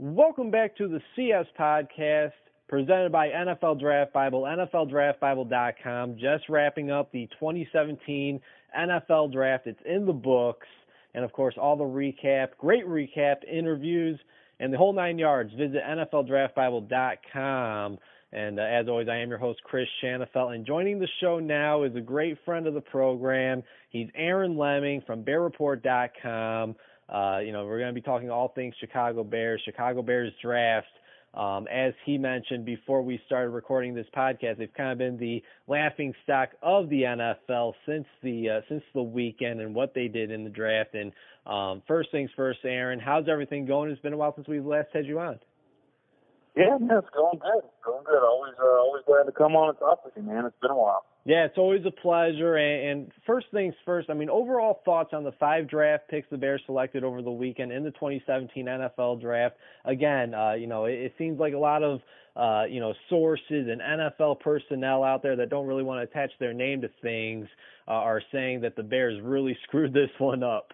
Welcome back to the CS Podcast, presented by NFL Draft Bible, NFLDraftBible.com. Just wrapping up the 2017 NFL Draft. It's in the books. And, of course, all the recap, great recap, interviews, and the whole 9 yards. Visit NFLDraftBible.com. And as always, I am your host, Chris Shanafelt. And joining the show now is a great friend of the program. He's Aaron Leming from BearReport.com. We're going to be talking all things Chicago Bears draft. As he mentioned before we started recording this podcast, they've kind of been the laughing stock of the NFL since the weekend and what they did in the draft. And first things first, Aaron, how's everything going? It's been a while since we last had you on. Yeah, it's going good. Always glad to come on and talk with you, man. It's been a while. Yeah, it's always a pleasure. And first things first, overall thoughts on the 5 draft picks the Bears selected over the weekend in the 2017 NFL Draft. Again, it seems like a lot of, sources and NFL personnel out there that don't really want to attach their name to things are saying that the Bears really screwed this one up.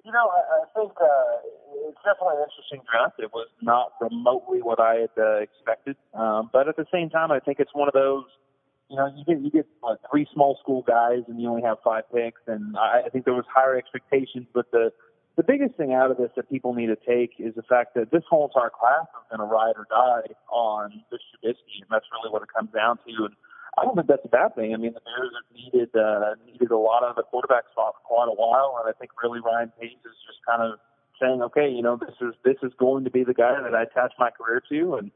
I think it's definitely an interesting draft. It was not remotely what I had expected. But at the same time, I think it's one of those, you get 3 small school guys and you only have 5 picks. And I think there was higher expectations. But the biggest thing out of this that people need to take is the fact that this whole entire class is going to ride or die on Mitch Trubisky. And that's really what it comes down to. And I don't think that's a bad thing. The Bears have needed a lot of the quarterback spot for quite a while, and I think really Ryan Pace is just kind of saying, okay, this is going to be the guy that I attach my career to, and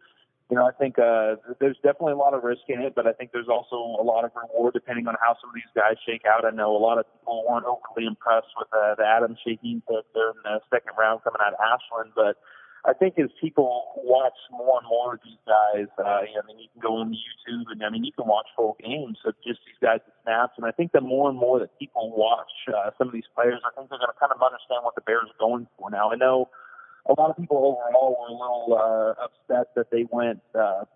I think there's definitely a lot of risk in it, but I think there's also a lot of reward depending on how some of these guys shake out. I know a lot of people weren't overly impressed with the Adams shaking pick there in the second round coming out of Ashland, but I think as people watch more and more of these guys, you can go on YouTube and you can watch full games of just these guys at snaps. And I think the more and more that people watch some of these players, I think they're going to kind of understand what the Bears are going for. Now, I know a lot of people overall were a little upset that they went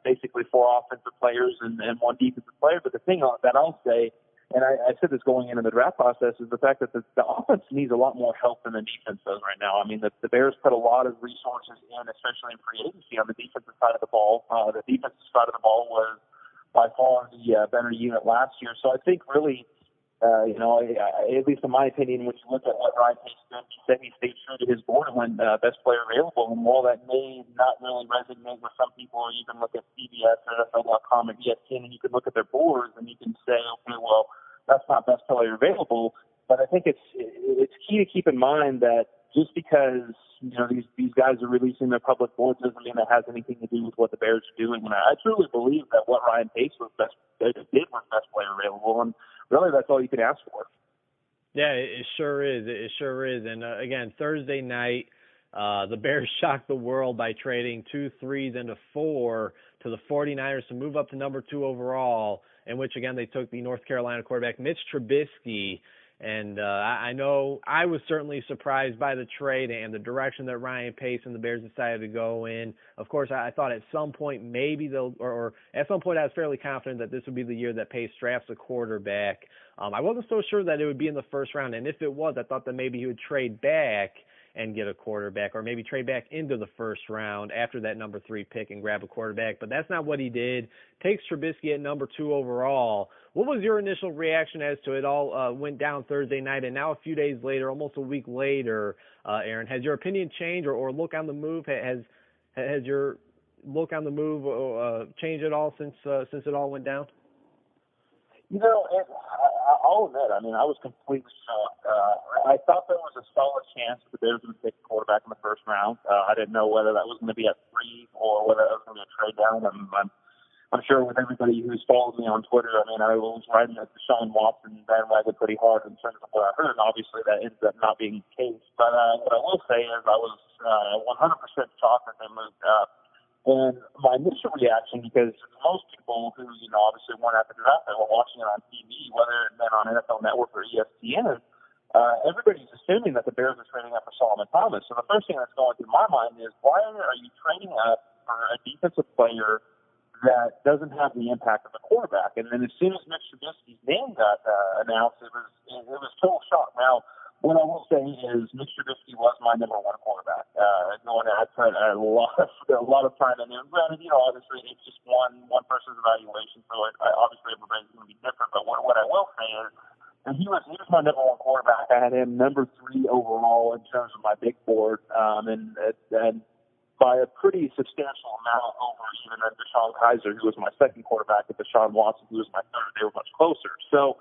basically 4 offensive players and 1 defensive player. But the thing that I'll say, and I said this going into the draft process, is the fact that the offense needs a lot more help than the defense does right now. The Bears put a lot of resources in, especially in free agency, on the defensive side of the ball. The defensive side of the ball was by far the better unit last year. So I think really, at least in my opinion, when you look at what Ryan Pace did, he said he stayed true to his board and went best player available. And while that may not really resonate with some people, you can look at CBS or NFL.com and ESPN, and you can look at their boards and you can say, okay, well, that's not best player available. But I think it's key to keep in mind that just because these guys are releasing their public boards doesn't mean that has anything to do with what the Bears are doing. And I truly believe that what Ryan Pace was best player available, and really that's all you can ask for. Yeah, it sure is. It sure is. And again, Thursday night, the Bears shocked the world by trading 2 3s and a 4 to the 49ers to move up to number 2 overall, in which, again, they took the North Carolina quarterback Mitch Trubisky. And I know I was certainly surprised by the trade and the direction that Ryan Pace and the Bears decided to go in. Of course, I thought at some point maybe or at some point I was fairly confident that this would be the year that Pace drafts a quarterback. I wasn't so sure that it would be in the first round. And if it was, I thought that maybe he would trade back and get a quarterback, or maybe trade back into the first round after that number 3 pick and grab a quarterback. But that's not what he did. Takes Trubisky at number 2 overall. What was your initial reaction as to it all went down Thursday night, and now a few days later, almost a week later, Aaron, has your opinion changed or look on the move? Has your look on the move changed at all since it all went down? I'll admit, I was completely shocked. I thought there was a solid chance that the Bears would take a quarterback in the first round. I didn't know whether that was going to be at 3 or whether that was going to be a trade down. I'm sure with everybody who's followed me on Twitter, I was riding the Deshaun Watson bandwagon pretty hard in terms of what I heard, and obviously that ended up not being the case. But what I will say is I was 100% shocked that they moved up. And my initial reaction, because most people who, obviously weren't at the draft, they were watching it on TV, whether it been on NFL Network or ESPN, everybody's assuming that the Bears are trading up for Solomon Thomas. So the first thing that's going through my mind is, why are you trading up for a defensive player that doesn't have the impact of the quarterback? And then as soon as Mitch Trubisky's name got announced, it was total shock. Now, what I will say is Mitch Trubisky was my number 1 quarterback going I put a lot of time in there. Granted, obviously it's just one person's evaluation, so obviously everybody's going to be different. But what I will say is, and he was my number one quarterback. I had him number 3 overall in terms of my big board, and by a pretty substantial amount over even Deshaun Kaiser, who was my second quarterback, and Deshaun Watson, who was my third. They were much closer. So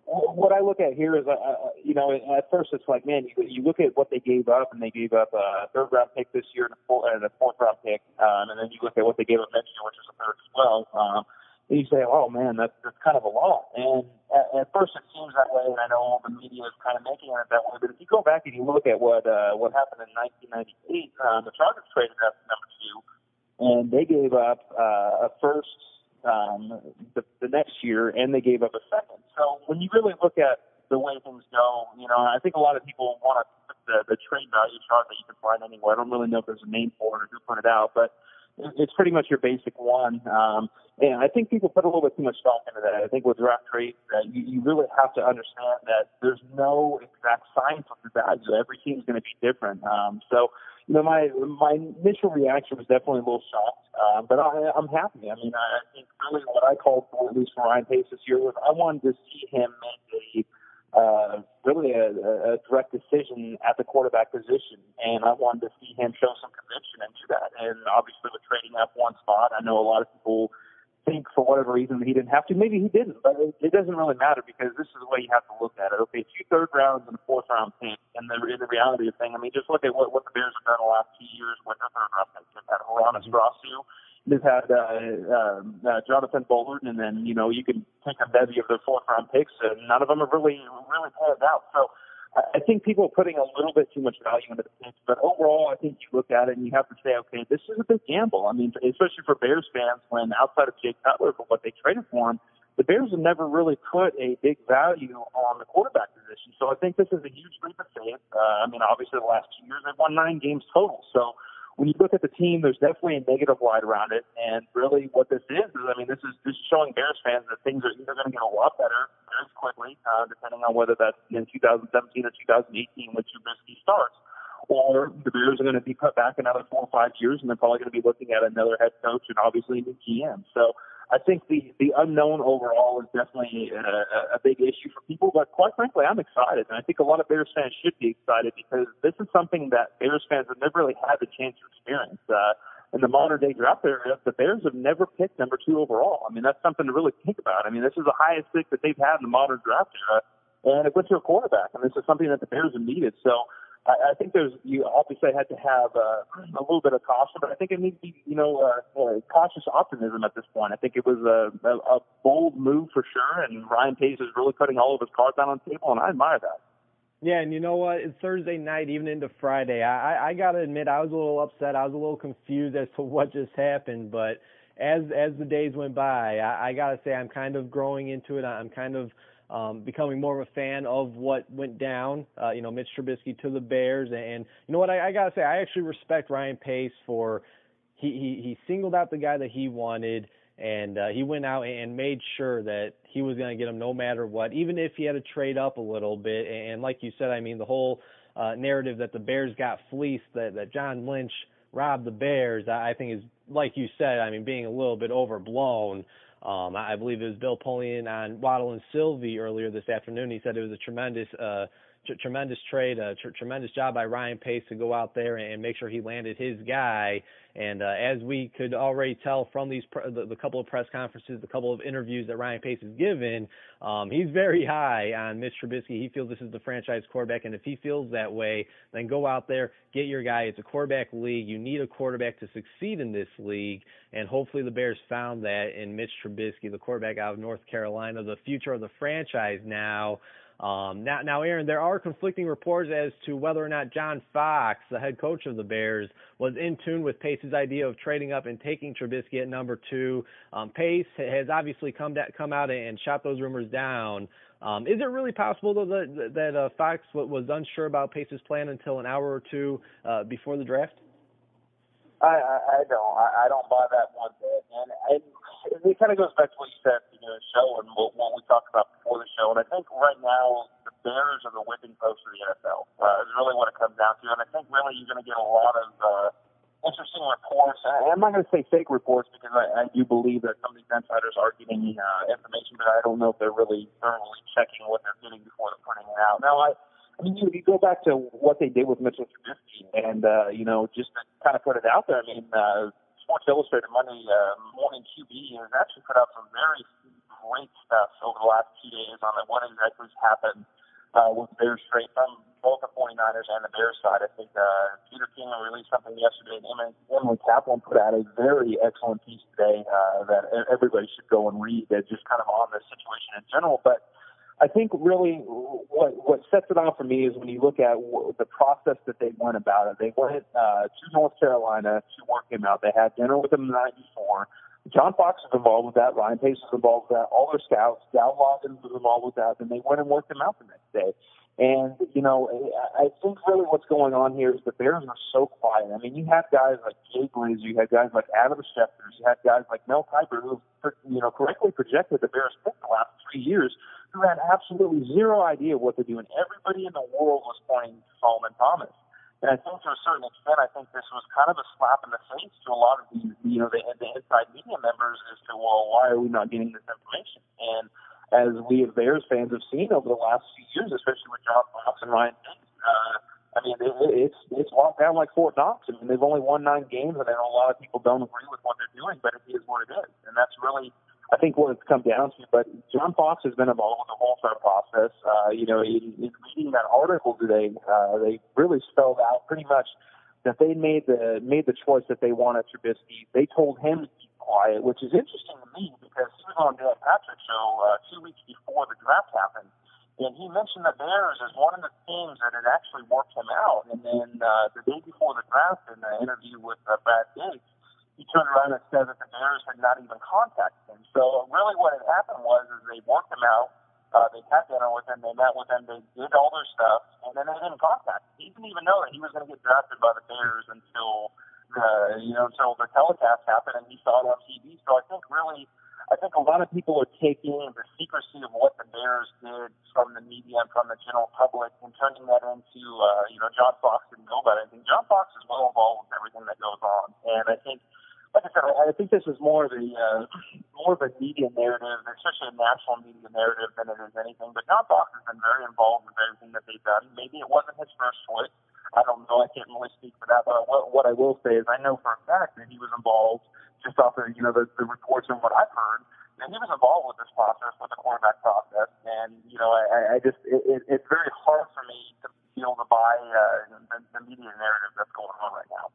what I look at here is, at first it's like, man, you look at what they gave up, and they gave up a third-round pick this year and a fourth-round pick, and then you look at what they gave up next year, which is a third as well. And you say, oh, man, that's kind of a lot. And at first it seems that way, and I know all the media is kind of making it that way. But if you go back and you look at what happened in 1998, the Chargers traded up to number 2, and they gave up a first the next year, and they gave up a second. So when you really look at the way things go, I think a lot of people want to put the trade value chart that you can find anywhere. I don't really know if there's a name for it or who put it out, but it's pretty much your basic one. And I think people put a little bit too much stock into that. I think with draft trades, you really have to understand that there's no exact science of the value. Every team's going to be different. My initial reaction was definitely a little shocked, but I'm happy. I mean, I think really what I called for, at least for Ryan Pace this year, was I wanted to see him make a direct decision at the quarterback position, and I wanted to see him show some conviction and do that. And obviously, with trading up one spot, I know a lot of people think for whatever reason he didn't have to. Maybe he didn't, but it doesn't really matter, because this is the way you have to look at it. Okay, 2 third rounds and a fourth round pick, and the reality of the thing, I mean, just look at what the Bears have done the last 2 years with their third round picks. They've had Haranis Rosu, they've had Jonathan Bullard, and then you can take a bevy of their fourth round picks, and none of them have really panned out. So I think people are putting a little bit too much value into the picks, but overall, I think you look at it and you have to say, okay, this is a big gamble. I mean, especially for Bears fans, when outside of Jay Cutler for what they traded for him, the Bears have never really put a big value on the quarterback position. So I think this is a huge leap of faith. Obviously the last 2 years they've won 9 games total. So when you look at the team, there's definitely a negative light around it. And really what this is this is showing Bears fans that things are either going to get a lot better very quickly, depending on whether that's in 2017 or 2018 when Trubisky starts, or the Bears are going to be cut back another 4 or 5 years, and they're probably going to be looking at another head coach and obviously a new GM. So I think the unknown overall is definitely a big issue for people, but quite frankly, I'm excited, and I think a lot of Bears fans should be excited, because this is something that Bears fans have never really had the chance to experience. In the modern day draft era, the Bears have never picked number 2 overall. I mean, that's something to really think about. I mean, this is the highest pick that they've had in the modern draft era, and it went to a quarterback, and this is something that the Bears have needed. So I think you obviously had to have a little bit of caution, but I think it needs to be, cautious optimism at this point. I think it was a bold move for sure, and Ryan Pace is really putting all of his cards out on the table, and I admire that. Yeah, and you know what? It's Thursday night, even into Friday. I got to admit, I was a little upset. I was a little confused as to what just happened. But as the days went by, I got to say I'm kind of growing into it. I'm kind of becoming more of a fan of what went down. Mitch Trubisky to the Bears. And you know what? I got to say, I actually respect Ryan Pace for he singled out the guy that he wanted. And he went out and made sure that he was going to get him no matter what, even if he had to trade up a little bit. And like you said, I mean, the whole narrative that the Bears got fleeced, that John Lynch robbed the Bears, I think is, like you said, I mean, being a little bit overblown. I believe it was Bill Polian on Waddle and Sylvie earlier this afternoon. He said it was a tremendous trade, tremendous job by Ryan Pace to go out there and make sure he landed his guy. And as we could already tell from the couple of press conferences, the couple of interviews that Ryan Pace has given, he's very high on Mitch Trubisky. He feels this is the franchise quarterback, and if he feels that way, then go out there, get your guy. It's a quarterback league. You need a quarterback to succeed in this league, and hopefully the Bears found that in Mitch Trubisky, the quarterback out of North Carolina, the future of the franchise now. Now, Aaron, there are conflicting reports as to whether or not John Fox, the head coach of the Bears, was in tune with Pace's idea of trading up and taking Trubisky at number 2. Pace has obviously come out and shot those rumors down. Is it really possible, though, that Fox was unsure about Pace's plan until an hour or two before the draft? I don't buy that one bit, and it kind of goes back to what you said at the beginning of the show and what we talked about before the show. And I think right now the Bears are the whipping post of the NFL. Is really what it comes down to. And I think really you're going to get a lot of interesting reports. I'm not going to say fake reports because I do believe that some of these insiders are getting information, but I don't know if they're really thoroughly checking what they're getting before they're putting it out. Now, I mean, you go back to what they did with Mitchell Trubisky, and just to kind of put it out there. I mean, Sports Illustrated Monday Morning QB has actually put out some very great stuff over the last 2 days on what exactly has happened with Bears trade from both the 49ers and the Bears side. I think Peter King released something yesterday, and Emily Kaplan put out a very excellent piece today that everybody should go and read, that just kind of on the situation in general. But I think really what sets it off for me is when you look at the process that they went about it. They went to North Carolina to work him out. They had dinner with him the night before. John Fox was involved with that. Ryan Pace was involved with that. All their scouts. Dal Loggins was involved with that. And they went and worked him out the next day. And, I think really what's going on here is the Bears are so quiet. I mean, you had guys like Jay Glazer. You had guys like Adam Schefter. You had guys like Mel Kiper who, correctly projected the Bears pick the last 3 years, who had absolutely zero idea what they're doing. Everybody in the world was pointing to Solomon Thomas. And I think to a certain extent, I think this was kind of a slap in the face to a lot of the inside media members as to, well, why are we not getting this information? And as we as Bears fans have seen over the last few years, especially with John Fox and Ryan Pace, it's locked down like Fort Knox. I mean, they've only won 9 games, and I know a lot of people don't agree with what they're doing, but it is what it is. And that's really, I think, what it's come down to. But John Fox has been involved with the whole entire process. In reading that article today, they really spelled out pretty much that they made the choice that they wanted Trubisky. They told him to keep quiet, which is interesting to me because he was on Dan Patrick's show 2 weeks before the draft happened. And he mentioned the Bears as one of the teams that had actually worked him out. And then the day before the draft, in the interview with Brad Gates, he turned around and said that the Bears had not even contacted him. So really what had happened was is they worked him out. They had dinner with him. They met with him. They did all their stuff. And then they didn't contact him. He didn't even know that he was going to get drafted by the Bears until the telecast happened and he saw it on TV. So I think a lot of people are taking the secrecy of what the Bears did from the media and from the general public and turning that into, John Fox didn't know about anything. John Fox is well involved with everything that goes on. And I think, like I said, I think this is more of a media narrative, especially a national media narrative than it is anything. But John Fox has been very involved with everything that they've done. Maybe it wasn't his first choice. I don't know. I can't really speak for that. But what I will say is I know for a fact that he was involved just off of, the reports and what I've heard, and he was involved with this process, with the quarterback process. And, it's very hard for me to be able to buy the media narrative that's going on right now.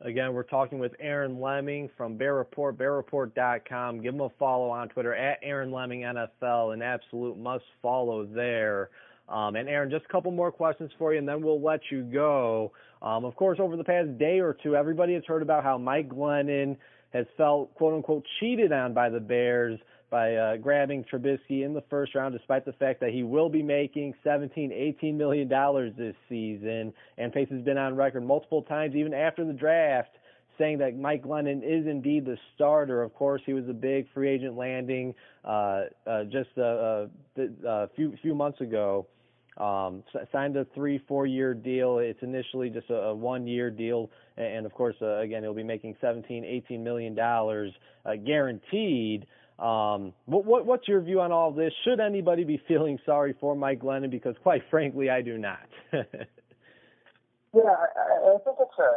Again, we're talking with Aaron Leming from Bear Report, bearreport.com. Give him a follow on Twitter at Aaron Leming NFL, an absolute must follow there. And Aaron, just a couple more questions for you, and then we'll let you go. Of course, over the past day or two, everybody has heard about how Mike Glennon has felt, quote-unquote, cheated on by the Bears by grabbing Trubisky in the first round, despite the fact that he will be making $17, $18 million this season. And Pace has been on record multiple times, even after the draft, saying that Mike Glennon is indeed the starter. Of course, he was a big free agent landing just a few months ago. Signed a 3-4 year deal. It's initially just a 1 year deal, and of course, again, he'll be making $17-18 million guaranteed. What's your view on all this? Should anybody be feeling sorry for Mike Glennon? Because quite frankly, I do not. Yeah, I think it's an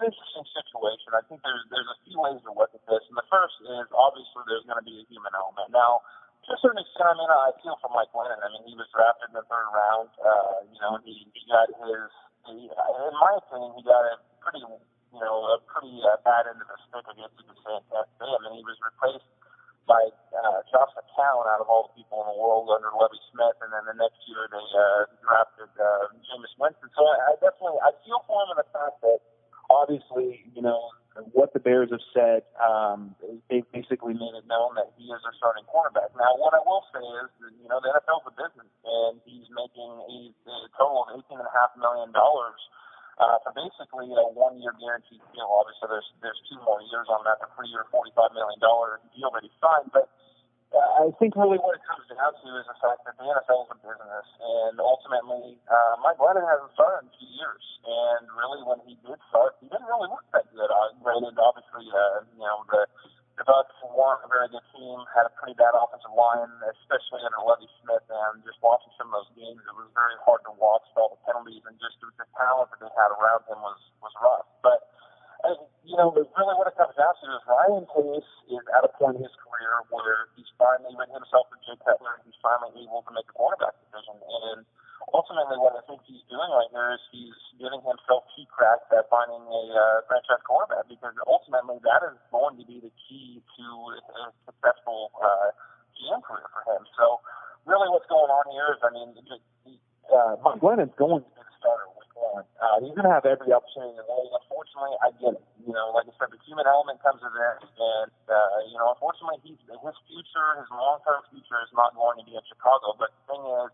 interesting situation. I think there's a few ways to look at this, and the first is obviously there's going to be a human element. Now, to a certain extent, I feel for Mike Glennon. He was drafted in the 3rd round. He got in my opinion, he got a pretty bad end of the stick, I guess you could say. He was replaced by Josh McCown out of all the people in the world under Lovie Smith, and then the next year they drafted Jameis Winston. So I feel for him in the fact that obviously, what the Bears have said, they've basically made it known that he is their starting quarterback. Now, what I will say is, that, the NFL's a business, and he's making a total of $18.5 million for basically a 1 year guaranteed deal. Obviously, there's 2 more years on that, the 3 year $45 million deal that he signed. But I think really what it comes down to is the fact that the NFL is a business, and ultimately, Mike Glennon hasn't started in 2 years. And really, when he did start, he didn't really look that the Bucks weren't a very good team, had a pretty bad offensive line, especially under Lovie Smith, and just watching some of those games, it was very hard to watch with all the penalties, and just the talent that they had around him was rough. But really what it comes down to is Ryan Pace is at a point in his career where he's finally written himself with Jay Cutler, and he's finally able to make a quarterback decision. And ultimately what I think he's doing right here is he's giving himself key cracks at finding a franchise quarterback, because ultimately that is going to be the key to a successful GM career for him. So really what's going on here is, Mike Glennon's going to be the starter week one. He's going to have every opportunity in the world. Unfortunately, I get it. Like I said, the human element comes in there, and unfortunately, his future, his long-term future, is not going to be in Chicago. But the thing is,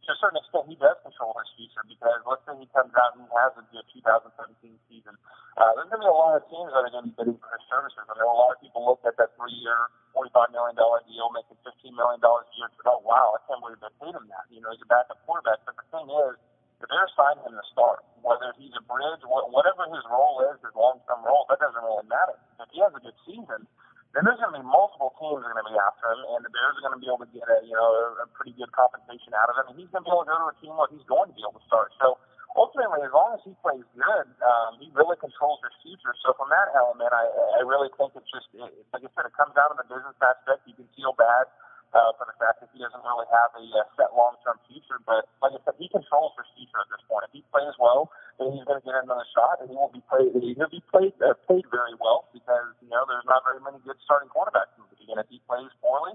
to a certain extent, he does control his future, because let's say he comes out and he has a good 2017 season. There's going to be a lot of teams that are going to be bidding for his services. I know a lot of people looked at that 3-year, $45 million deal, making $15 million a year, and said, "Oh wow, I can't believe they paid him that." He's a backup quarterback. But the thing is, the Bears signed him to start. Whether he's a bridge, whatever his role is, his long-term role, that doesn't really matter. If he has a good season, then there's going to be multiple teams that are going to be after him, and the Bears are going to be able to get a pretty good compensation out of him, and he's going to be able to go to a team where he's going to be able to start. So ultimately, as long as he plays good, he really controls his future. So from that element, I really think it's just, like I said, it comes out of the business aspect. You can feel bad for the fact that he doesn't really have a set long-term future. But like I said, he controls his future at this point. If he plays well, then he's going to get another shot, and he'll be paid very well, because there's not very many good starting quarterbacks in the beginning. If he plays poorly,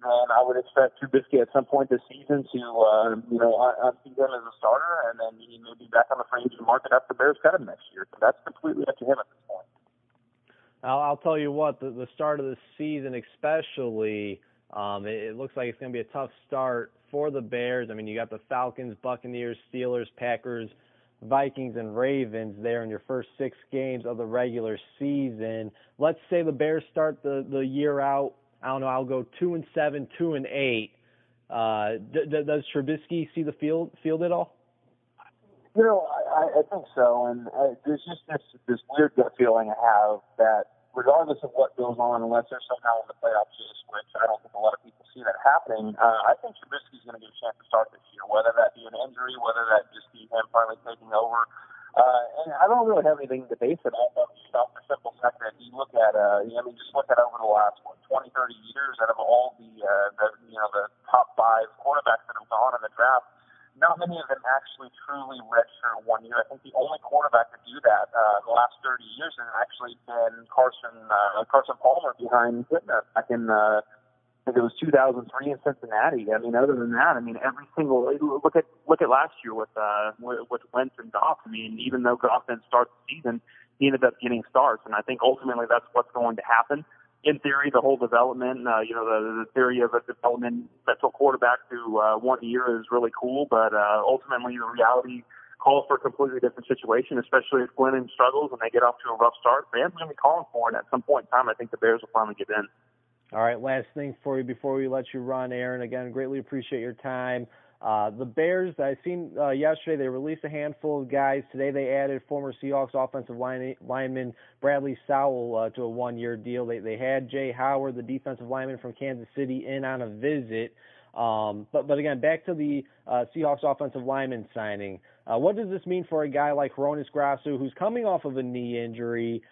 then I would expect Trubisky at some point this season to unseat him as a starter, and then he may be back on the free agent market after the Bears cut him next year. So that's completely up to him at this point. I'll tell you what, the start of the season especially, it looks like it's going to be a tough start for the Bears. I mean, you got the Falcons, Buccaneers, Steelers, Packers, Vikings, and Ravens there in your first 6 games of the regular season. Let's say the Bears start the year out, I don't know, I'll go 2-7, 2-8. Does Trubisky see the field at all? I think so, and there's just this weird gut feeling I have that regardless of what goes on, unless there's somehow in the playoff chase, which I don't think a lot of people see that happening, I think Trubisky's going to get a chance to start this year, whether that be an injury, whether that just be him finally taking over. And I don't really have anything to base it off of, just off the simple fact that you look at, just look at over the last 20, 30 years, out of all the top 5 quarterbacks that have gone in the draft, not many of them actually truly redshirt 1 year. I think the only quarterback to do that the last 30 years has actually been Carson Palmer behind Whitmer back in I think it was 2003 in Cincinnati. I mean, other than that, every single look at last year with Wentz and Goff. I mean, even though Goff didn't start the season, he ended up getting starts, and I think ultimately that's what's going to happen. In theory, the whole development, the theory of a developmental quarterback through 1 year is really cool, but ultimately the reality calls for a completely different situation, especially if Glennon struggles and they get off to a rough start. Fans are going to be calling for it at some point in time. I think the Bears will finally get in. All right, last thing for you before we let you run, Aaron. Again, greatly appreciate your time. The Bears, I seen yesterday, they released a handful of guys. Today they added former Seahawks offensive lineman Bradley Sowell to a 1-year deal. They had Jay Howard, the defensive lineman from Kansas City, in on a visit. But again, back to the Seahawks offensive lineman signing. What does this mean for a guy like Hronis Grasu, who's coming off of a knee injury?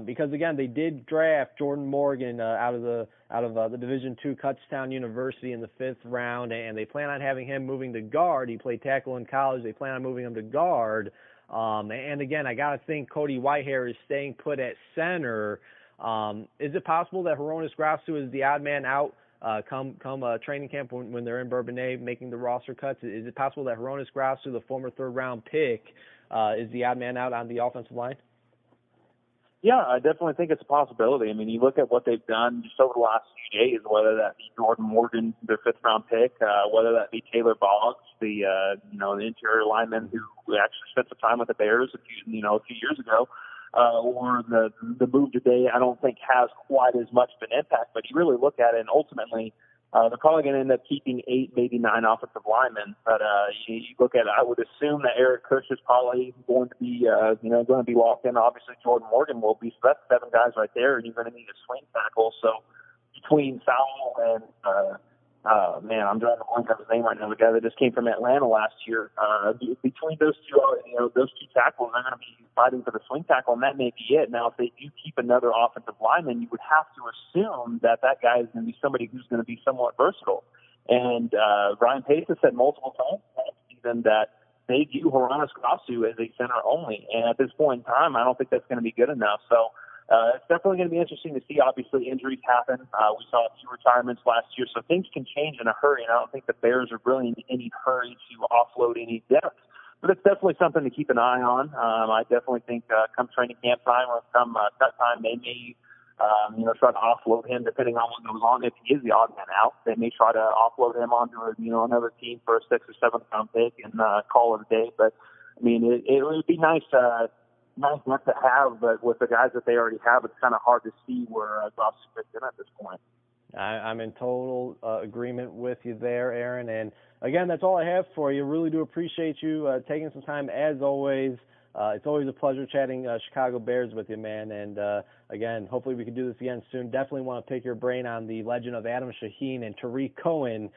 Because again, they did draft Jordan Morgan out of the Division II Kutztown University in the 5th round, and they plan on having him moving to guard. He played tackle in college. They plan on moving him to guard. And again, I got to think Cody Whitehair is staying put at center. Is it possible that Hronis Grasu is the odd man out come training camp when they're in Bourbonnais making the roster cuts? Is it possible that Hronis Grasu, the former 3rd-round pick, is the odd man out on the offensive line? Yeah, I definitely think it's a possibility. I mean, you look at what they've done just over the last few days, whether that be Jordan Morgan, their 5th-round pick, whether that be Taylor Boggs, the interior lineman who actually spent some time with the Bears a few years ago, or the move today, I don't think has quite as much of an impact. But you really look at it, and ultimately, they're probably going to end up keeping 8, maybe 9 offensive linemen. But you look at it, I would assume that Eric Kush is probably going to be, going to be locked in. Obviously, Jordan Morgan will be. So that's 7 guys right there, and you're going to need a swing tackle. So between Sowell and I'm drawing a blank on his name right now. The guy that just came from Atlanta last year. Between those two, those two tackles, they're going to be fighting for the swing tackle, and that may be it. Now, if they do keep another offensive lineman, you would have to assume that guy is going to be somebody who's going to be somewhat versatile. And Ryan Pace has said multiple times last season that they view Horonis Grasu as a center only, and at this point in time, I don't think that's going to be good enough. So. It's definitely going to be interesting to see. Obviously, injuries happen. We saw a few retirements last year, so things can change in a hurry, and I don't think the Bears are really in any hurry to offload any depth. But it's definitely something to keep an eye on. I definitely think come training camp time or come cut time, they may try to offload him depending on what goes on. If he is the odd man out, they may try to offload him onto another team for a 6th or 7th round pick and call it a day. But I mean, it would be nice not to have, but with the guys that they already have, it's kind of hard to see where Goss fits in at this point. I'm in total agreement with you there, Aaron. And again, that's all I have for you. Really do appreciate you taking some time as always. It's always a pleasure chatting Chicago Bears with you, man. And again, hopefully we can do this again soon. Definitely want to pick your brain on the legend of Adam Shaheen and Tariq Cohen.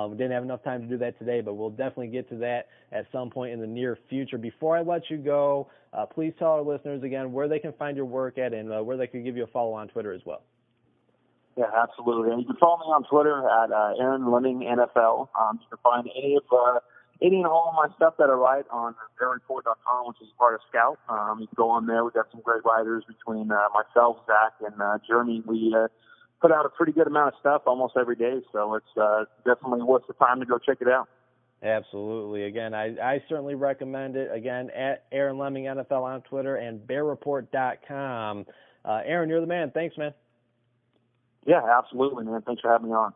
We didn't have enough time to do that today, but we'll definitely get to that at some point in the near future. Before I let you go, please tell our listeners again where they can find your work at and where they can give you a follow on Twitter as well. Yeah, absolutely. And you can follow me on Twitter at Aaron Leming NFL. You can find any and all of my stuff that I write on bearreport.com, which is part of Scout. You can go on there. We've got some great writers between myself, Zach, and Jeremy. We put out a pretty good amount of stuff almost every day, so it's definitely worth the time to go check it out. Absolutely. Again, I certainly recommend it. Again, at Aaron Leming NFL on Twitter and bearreport.com. Aaron, you're the man. Thanks, man. Yeah, absolutely, man. Thanks for having me on.